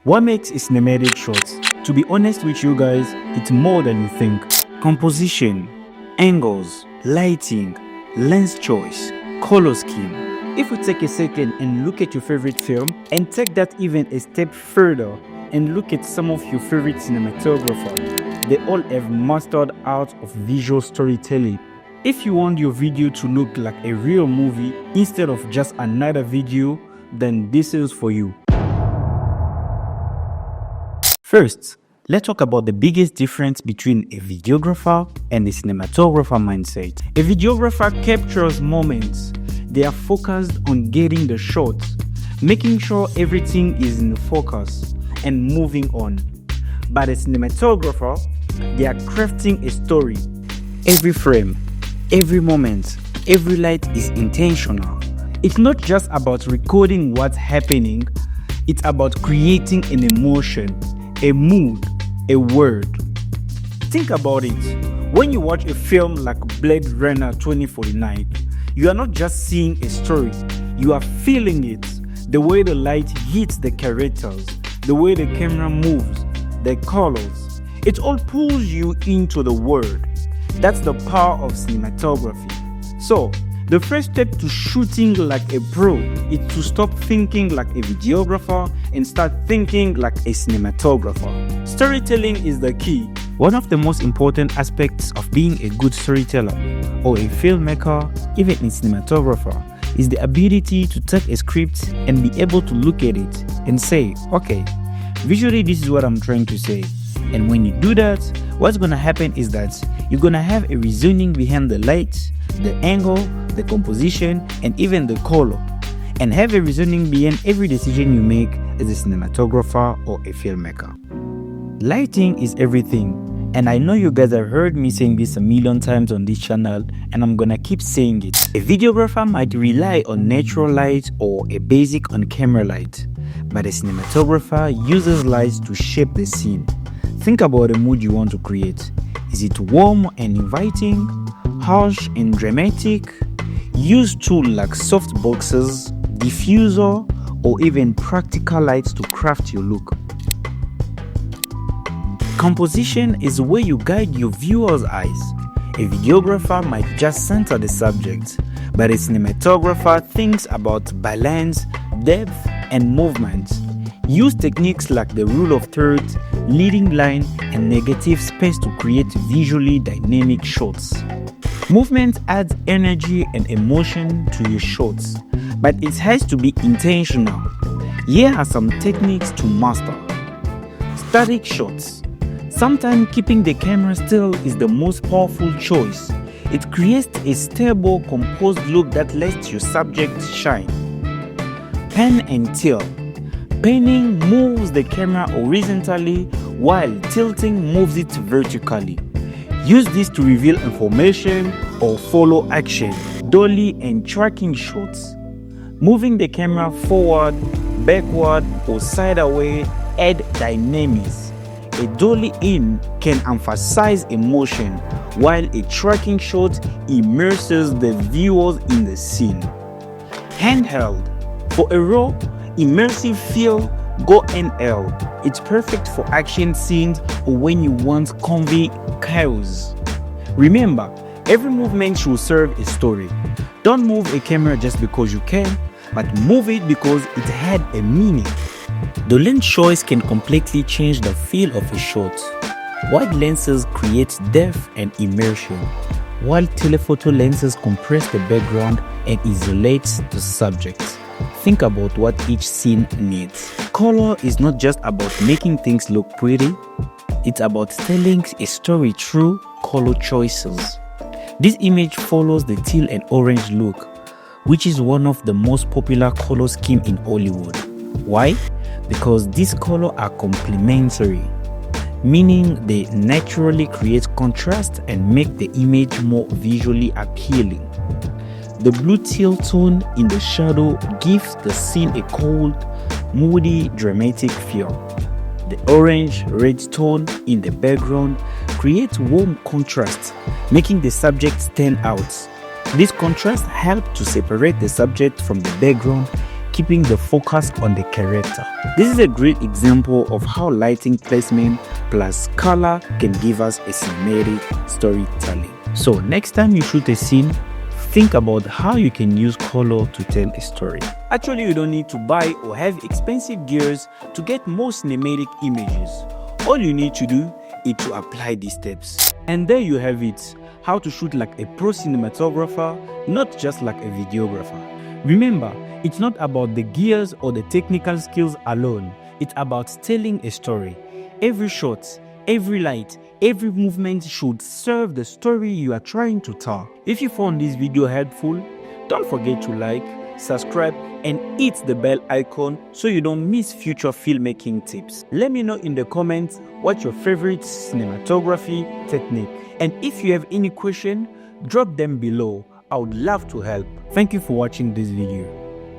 What makes a cinematic shot? To be honest with you guys, it's more than you think. Composition, angles, lighting, lens choice, color scheme. If we take a second and look at your favorite film and take that even a step further and look at some of your favorite cinematographers, they all have mastered art of visual storytelling. If you want your video to look like a real movie instead of just another video, then this is for you. First, let's talk about the biggest difference between a videographer and a cinematographer mindset. A videographer captures moments. They are focused on getting the shot, making sure everything is in focus and moving on. But a cinematographer, they are crafting a story. Every frame, every moment, every light is intentional. It's not just about recording what's happening, it's about creating an emotion, a mood, a word. Think about it. When you watch a film like Blade Runner 2049, you are not just seeing a story, you are feeling it. The way the light hits the characters, the way the camera moves, the colors. It all pulls you into the world. That's the power of cinematography. So, the first step to shooting like a pro is to stop thinking like a videographer and start thinking like a cinematographer. Storytelling is the key. One of the most important aspects of being a good storyteller or a filmmaker, even a cinematographer, is the ability to take a script and be able to look at it and say, okay, visually this is what I'm trying to say. And when you do that, what's gonna happen is that you're gonna have a reasoning behind the light, the angle, the composition, and even the color, and have a reasoning behind every decision you make as a cinematographer or a filmmaker. Lighting is everything, and I know you guys have heard me saying this a million times on this channel, and I'm gonna keep saying it. A videographer might rely on natural light or a basic on-camera light, but a cinematographer uses lights to shape the scene. Think about the mood you want to create. Is it warm and inviting, harsh and dramatic? Use tools like soft boxes, diffuser, or even practical lights to craft your look. Composition is where you guide your viewer's eyes. A videographer might just center the subject, but a cinematographer thinks about balance, depth, and movement. Use techniques like the rule of thirds, leading line, and negative space to create visually dynamic shots. Movement adds energy and emotion to your shots, but it has to be intentional. Here are some techniques to master. Static shots. Sometimes keeping the camera still is the most powerful choice. It creates a stable, composed look that lets your subject shine. Pan and tilt. Panning moves the camera horizontally while tilting moves it vertically. Use this to reveal information or follow action. Dolly and tracking shots. Moving the camera forward, backward, or sideways add dynamics. A dolly in can emphasize emotion, while a tracking shot immerses the viewers in the scene. Handheld. For a raw, immersive feel, go handheld. It's perfect for action scenes or when you want to convey chaos. Remember, every movement should serve a story. Don't move a camera just because you can, but move it because it had a meaning. The lens choice can completely change the feel of a shot. Wide lenses create depth and immersion, while telephoto lenses compress the background and isolate the subject. Think about what each scene needs. Color is not just about making things look pretty, it's about telling a story through color choices. This image follows the teal and orange look, which is one of the most popular color schemes in Hollywood. Why? Because these colors are complementary, meaning they naturally create contrast and make the image more visually appealing. The blue teal tone in the shadow gives the scene a cold, moody, dramatic feel. The orange-red tone in the background creates warm contrast, making the subject stand out. This contrast helps to separate the subject from the background, keeping the focus on the character. This is a great example of how lighting placement plus color can give us a cinematic storytelling. So next time you shoot a scene, think about how you can use color to tell a story. Actually, you don't need to buy or have expensive gears to get more cinematic images. All you need to do is to apply these steps. And there you have it, how to shoot like a pro cinematographer, not just like a videographer. Remember, it's not about the gears or the technical skills alone. It's about telling a story. Every shot, every light, every movement should serve the story you are trying to tell. If you found this video helpful, don't forget to like, subscribe, and hit the bell icon so you don't miss future filmmaking tips. Let me know in the comments what's your favorite cinematography technique. And if you have any question, drop them below. I would love to help. Thank you for watching this video.